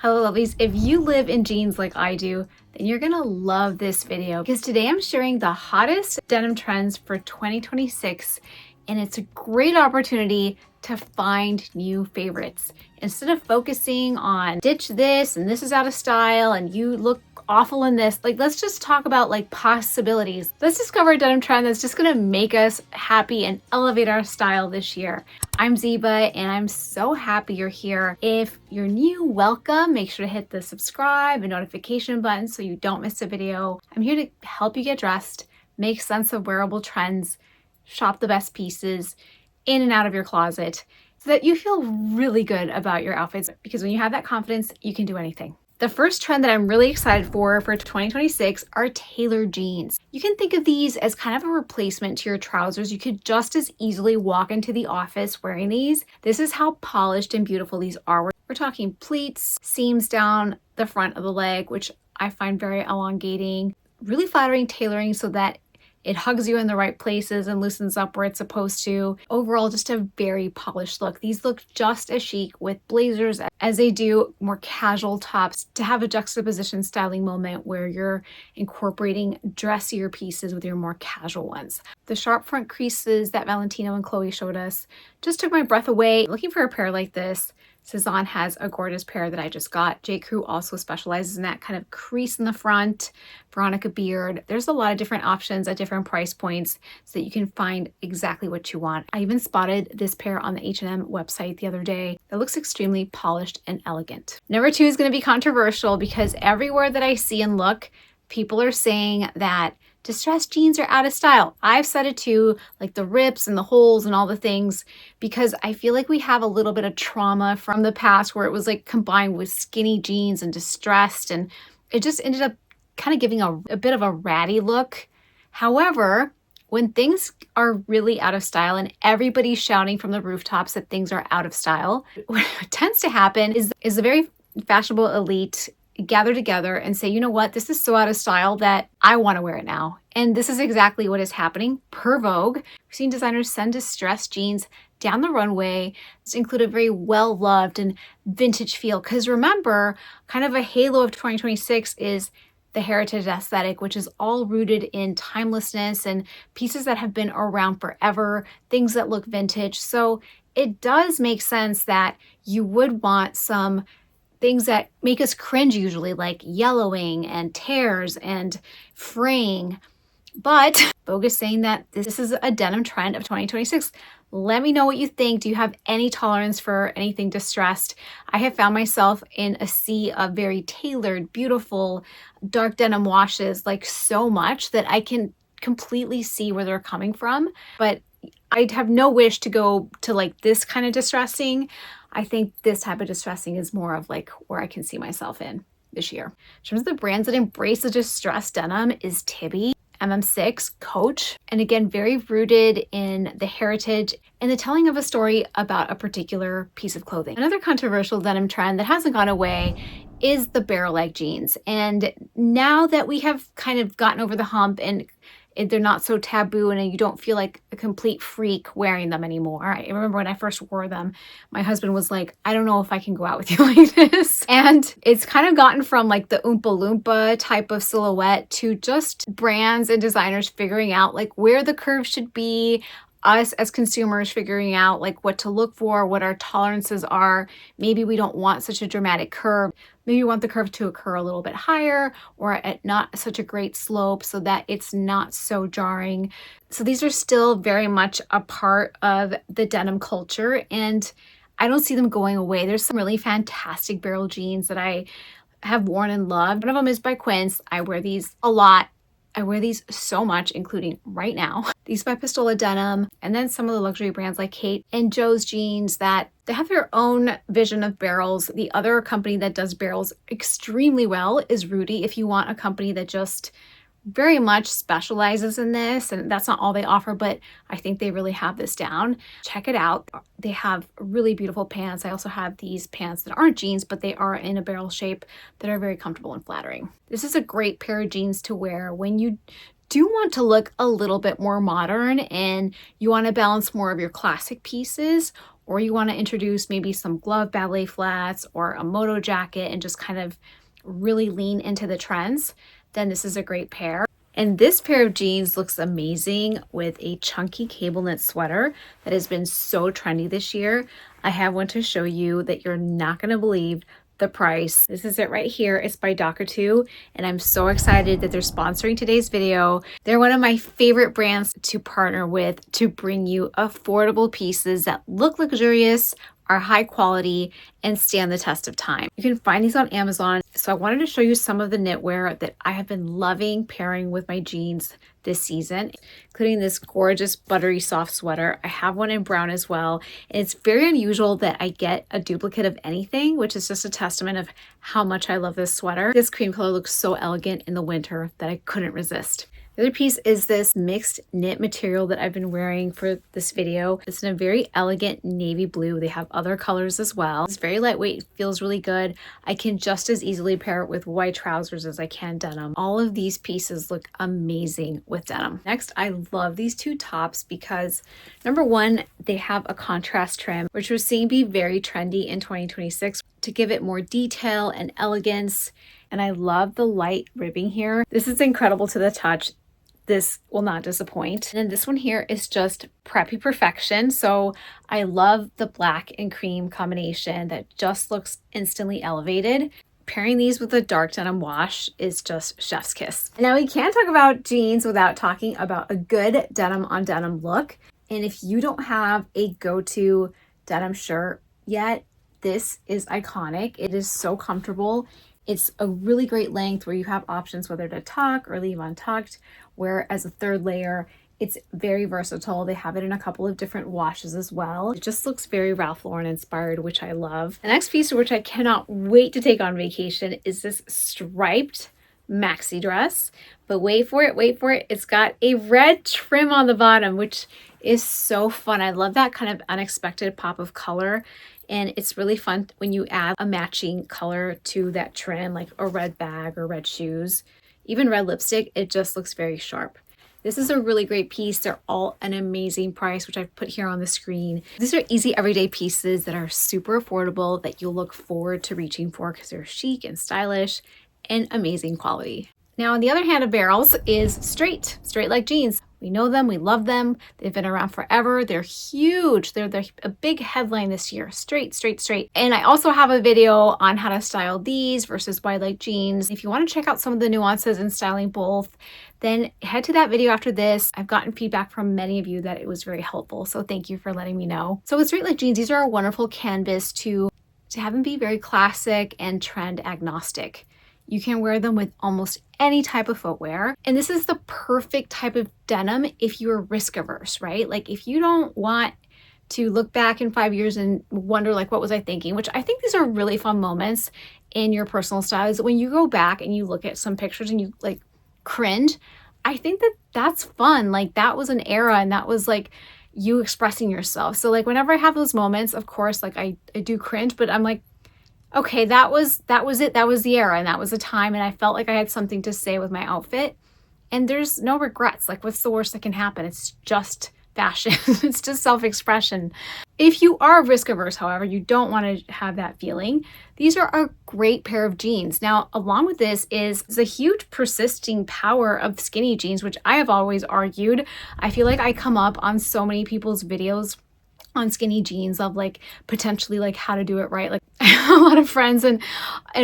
Hello lovelies, if you live in jeans like I do, then you're gonna love this video because today I'm sharing the hottest denim trends for 2026 and it's a great opportunity to find new favorites. Instead of focusing on ditch this and this is out of style and you look awful in this, like let's just talk about like possibilities. Let's discover a denim trend that's just gonna make us happy and elevate our style this year. I'm Zeba and I'm so happy you're here. If you're new, welcome. Make sure to hit the subscribe and notification button so you don't miss a video. I'm here to help you get dressed, make sense of wearable trends, shop the best pieces in and out of your closet so that you feel really good about your outfits, because when you have that confidence, you can do anything. The first trend that I'm really excited for 2026 are tailored jeans. You can think of these as kind of a replacement to your trousers. You could just as easily walk into the office wearing these. This is how polished and beautiful these are. We're talking pleats, seams down the front of the leg, which I find very elongating, really flattering tailoring so that it hugs you in the right places and loosens up where it's supposed to. Overall, just a very polished look. These look just as chic with blazers as they do more casual tops, to have a juxtaposition styling moment where you're incorporating dressier pieces with your more casual ones. The sharp front creases that Valentino and Chloe showed us just took my breath away. Looking for a pair like this, Sezane has a gorgeous pair that I just got. J. Crew also specializes in that kind of crease in the front. Veronica Beard. There's a lot of different options at different price points so that you can find exactly what you want. I even spotted this pair on the H&M website the other day. It looks extremely polished and elegant. Number 2 is going to be controversial because everywhere that I see and look, people are saying that distressed jeans are out of style. I've said it too, like the rips and the holes and all the things, because I feel like we have a little bit of trauma from the past where it was like combined with skinny jeans and distressed, and it just ended up kind of giving a bit of a ratty look. However, when things are really out of style and everybody's shouting from the rooftops that things are out of style, what tends to happen is a very fashionable elite gather together and say, you know what, this is so out of style that I want to wear it now. And this is exactly what is happening per Vogue. We've seen designers send distressed jeans down the runway to include a very well-loved and vintage feel. Because remember, kind of a halo of 2026 is the heritage aesthetic, which is all rooted in timelessness and pieces that have been around forever, things that look vintage. So it does make sense that you would want some things that make us cringe usually, like yellowing and tears and fraying. But Vogue is saying that this is a denim trend of 2026. Let me know what you think. Do you have any tolerance for anything distressed? I have found myself in a sea of very tailored, beautiful, dark denim washes, like so much that I can completely see where they're coming from. But I'd have no wish to go to like this kind of distressing. I think this type of distressing is more of like where I can see myself in this year. In terms of the brands that embrace the distressed denim is Tibby, MM6, Coach, and again, very rooted in the heritage and the telling of a story about a particular piece of clothing. Another controversial denim trend that hasn't gone away is the barrel leg jeans. And now that we have kind of gotten over the hump and they're not so taboo and you don't feel like a complete freak wearing them anymore. I remember when I first wore them, my husband was like, I don't know if I can go out with you like this. And it's kind of gotten from like the Oompa Loompa type of silhouette to just brands and designers figuring out like where the curve should be, us as consumers figuring out like what to look for, what our tolerances are. Maybe we don't want such a dramatic curve. Maybe you want the curve to occur a little bit higher or at not such a great slope so that it's not so jarring. So these are still very much a part of the denim culture and I don't see them going away. There's some really fantastic barrel jeans that I have worn and loved. One of them is by Quince. I wear these a lot. I wear these so much, including right now. These by PISTOLA Denim, and then some of the luxury brands like Kate and Joe's jeans that they have their own vision of barrels. The other company that does barrels extremely well is RUTI. If you want a company that just very much specializes in this, and that's not all they offer, but I think they really have this down. Check it out. They have really beautiful pants. I also have these pants that aren't jeans, but they are in a barrel shape that are very comfortable and flattering. This is a great pair of jeans to wear when you do want to look a little bit more modern and you want to balance more of your classic pieces, or you want to introduce maybe some glove ballet flats or a moto jacket and just kind of really lean into the trends, then this is a great pair. And this pair of jeans looks amazing with a chunky cable knit sweater that has been so trendy this year. I have one to show you that you're not going to believe the price. This is it right here. It's by Dokotoo, and I'm so excited that they're sponsoring today's video. They're one of my favorite brands to partner with to bring you affordable pieces that look luxurious, are high quality, and stand the test of time. You can find these on Amazon. So I wanted to show you some of the knitwear that I have been loving pairing with my jeans this season, including this gorgeous buttery soft sweater. I have one in brown as well. And it's very unusual that I get a duplicate of anything, which is just a testament of how much I love this sweater. This cream color looks so elegant in the winter that I couldn't resist. The other piece is this mixed knit material that I've been wearing for this video. It's in a very elegant navy blue. They have other colors as well. It's very lightweight, feels really good. I can just as easily pair it with white trousers as I can denim. All of these pieces look amazing with denim. Next, I love these two tops because number one, they have a contrast trim, which we're seeing be very trendy in 2026 to give it more detail and elegance. And I love the light ribbing here. This is incredible to the touch. This will not disappoint. And then this one here is just preppy perfection. So I love the black and cream combination that just looks instantly elevated. Pairing these with a dark denim wash is just chef's kiss. Now we can't talk about jeans without talking about a good denim on denim look. And if you don't have a go-to denim shirt yet, this is iconic. It is so comfortable. It's a really great length where you have options whether to tuck or leave untucked, where as a third layer, it's very versatile. They have it in a couple of different washes as well. It just looks very Ralph Lauren inspired, which I love. The next piece, which I cannot wait to take on vacation, is this striped maxi dress. But wait for it, wait for it. It's got a red trim on the bottom, which is so fun. I love that kind of unexpected pop of color. And it's really fun when you add a matching color to that trim, like a red bag or red shoes, even red lipstick. It just looks very sharp. This is a really great piece. They're all an amazing price, which I've put here on the screen. These are easy everyday pieces that are super affordable that you'll look forward to reaching for because they're chic and stylish and amazing quality. Now, on the other hand of barrels is straight leg jeans. We know them, we love them. They've been around forever. They're huge. They're a big headline this year. Straight. And I also have a video on how to style these versus wide leg jeans. If you want to check out some of the nuances in styling both, then head to that video after this. I've gotten feedback from many of you that it was very helpful. So thank you for letting me know. So with straight leg jeans, these are a wonderful canvas to have them be very classic and trend agnostic. You can wear them with almost any type of footwear. And this is the perfect type of denim if you're risk averse, right? Like if you don't want to look back in 5 years and wonder like, what was I thinking? Which I think these are really fun moments in your personal style is when you go back and you look at some pictures and you like cringe. I think that that's fun. Like that was an era and that was like you expressing yourself. So like whenever I have those moments, of course, like I do cringe, but I'm like, okay, that was it. That was the era and that was the time. And I felt like I had something to say with my outfit and there's no regrets. Like what's the worst that can happen? It's just fashion. It's just self-expression. If you are risk averse, however, you don't want to have that feeling. These are a great pair of jeans. Now, along with this is the huge persisting power of skinny jeans, which I have always argued. I feel like I come up on so many people's videos on skinny jeans of like potentially like how to do it right. Like I have a lot of friends and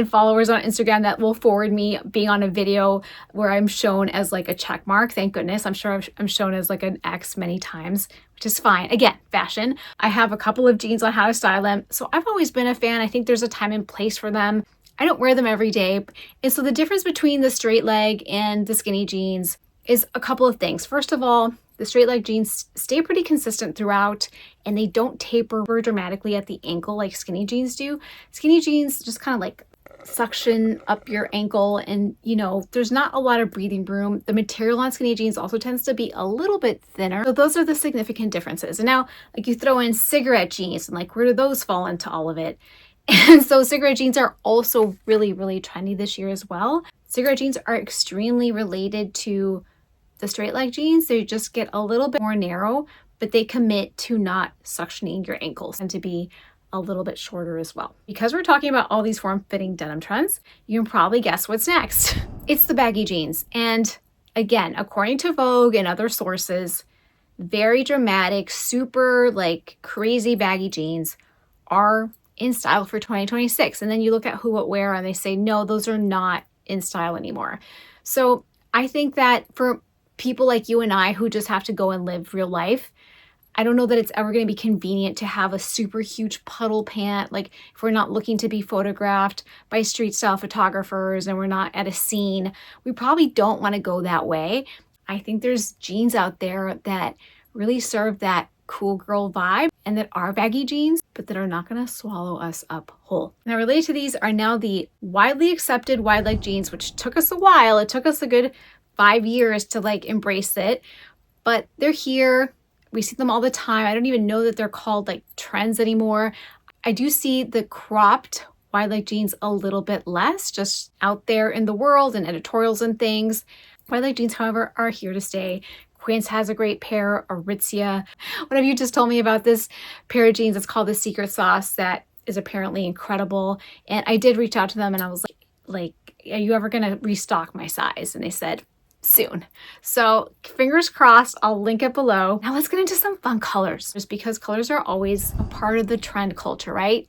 followers on Instagram that will forward me being on a video where I'm shown as like a check mark. Thank goodness. I'm sure I'm shown as like an X many times, which is fine. Again, fashion. I have a couple of jeans on how to style them. So I've always been a fan. I think there's a time and place for them. I don't wear them every day. And so the difference between the straight leg and the skinny jeans is a couple of things. First of all, the straight leg jeans stay pretty consistent throughout and they don't taper dramatically at the ankle like skinny jeans do. Skinny jeans just kind of like suction up your ankle and you know, there's not a lot of breathing room. The material on skinny jeans also tends to be a little bit thinner. So those are the significant differences. And now like you throw in cigarette jeans and like where do those fall into all of it? And so cigarette jeans are also really, really trendy this year as well. Cigarette jeans are extremely related to the straight leg jeans. They just get a little bit more narrow, but they commit to not suctioning your ankles and to be a little bit shorter as well. Because we're talking about all these form-fitting denim trends, you can probably guess what's next. It's the baggy jeans. And again, according to Vogue and other sources, very dramatic, super like crazy baggy jeans are in style for 2026. And then you look at Who What Wear and they say, no, those are not in style anymore. So I think that for people like you and I who just have to go and live real life, I don't know that it's ever going to be convenient to have a super huge puddle pant. Like if we're not looking to be photographed by street style photographers and we're not at a scene, we probably don't want to go that way. I think there's jeans out there that really serve that cool girl vibe and that are baggy jeans, but that are not going to swallow us up whole. Now related to these are now the widely accepted wide leg jeans, which took us a while. It took us a good 5 years to like embrace it, but they're here. We see them all the time. I don't even know that they're called like trends anymore. I do see the cropped wide leg jeans a little bit less, just out there in the world and editorials and things. Wide leg jeans, however, are here to stay. Quince has a great pair, Aritzia. One of you just told me about this pair of jeans. It's called the Secret Sauce that is apparently incredible. And I did reach out to them and I was like, are you ever gonna restock my size? And they said, soon. So fingers crossed, I'll link it below. Now let's get into some fun colors, just because colors are always a part of the trend culture, right?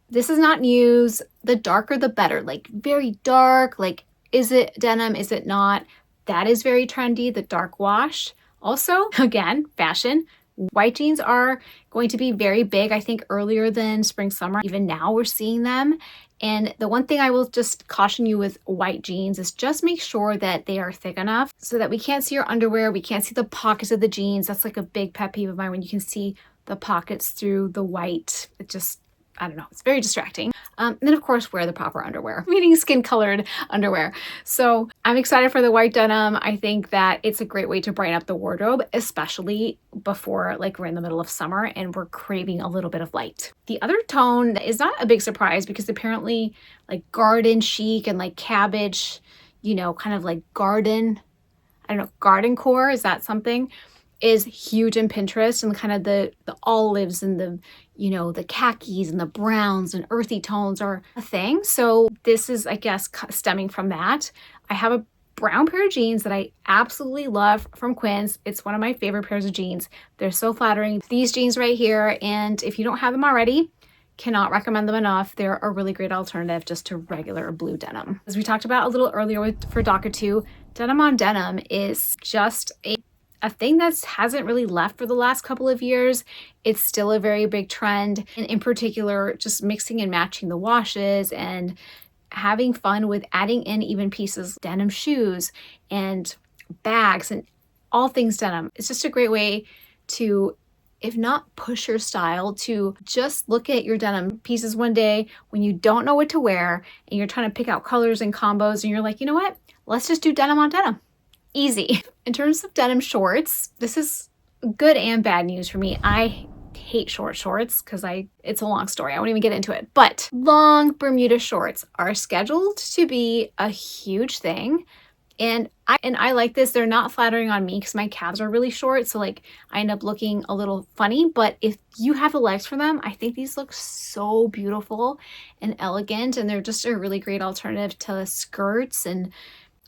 This is not news. The darker, the better. Like very dark, like is it denim, is it not? That is very trendy, the dark wash. Also, again, fashion. White jeans are going to be very big, I think earlier than spring, summer. Even now we're seeing them. And the one thing I will just caution you with white jeans is just make sure that they are thick enough so that we can't see your underwear. We can't see the pockets of the jeans. That's like a big pet peeve of mine when you can see the pockets through the white. It just, I don't know, it's very distracting. And then of course, wear the proper underwear, meaning skin colored underwear. So I'm excited for the white denim. I think that it's a great way to brighten up the wardrobe, especially before like we're in the middle of summer and we're craving a little bit of light. The other tone is not a big surprise because apparently like garden chic and like cabbage, you know, kind of like garden, I don't know, garden core, is that something? Is huge in Pinterest, and kind of the olives and the, you know, the khakis and the browns and earthy tones are a thing. So this is, I guess, stemming from that. I have a brown pair of jeans that I absolutely love from Quince. It's one of my favorite pairs of jeans. They're so flattering. These jeans right here, and if you don't have them already, cannot recommend them enough. They're a really great alternative just to regular blue denim. As we talked about a little earlier for Dokotoo, denim on denim is just a thing that hasn't really left for the last couple of years. It's still a very big trend. And in particular, just mixing and matching the washes and having fun with adding in even pieces, denim shoes and bags and all things denim. It's just a great way to, if not push your style, to just look at your denim pieces one day when you don't know what to wear and you're trying to pick out colors and combos and you're like, you know what? Let's just do denim on denim. Easy. In terms of denim shorts, this is good and bad news for me. I hate shorts because it's a long story. I won't even get into it. But long Bermuda shorts are scheduled to be a huge thing. And I like this. They're not flattering on me because my calves are really short. So like I end up looking a little funny. But if you have the legs for them, I think these look so beautiful and elegant. And they're just a really great alternative to skirts and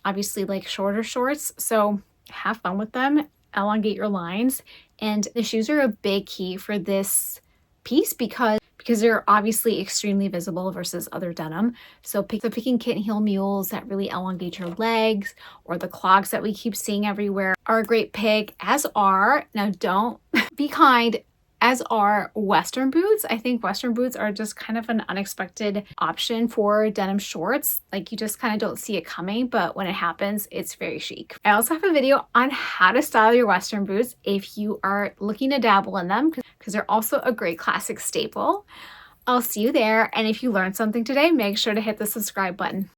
obviously like shorter shorts. So have fun with them, elongate your lines. And the shoes are a big key for this piece because they're obviously extremely visible versus other denim. So picking kitten heel mules that really elongate your legs, or the clogs that we keep seeing everywhere, are a great pick, as are, now don't be kind, as are Western boots. I think Western boots are just kind of an unexpected option for denim shorts. Like you just kind of don't see it coming, but when it happens, it's very chic. I also have a video on how to style your Western boots if you are looking to dabble in them, because they're also a great classic staple. I'll see you there. And if you learned something today, make sure to hit the subscribe button.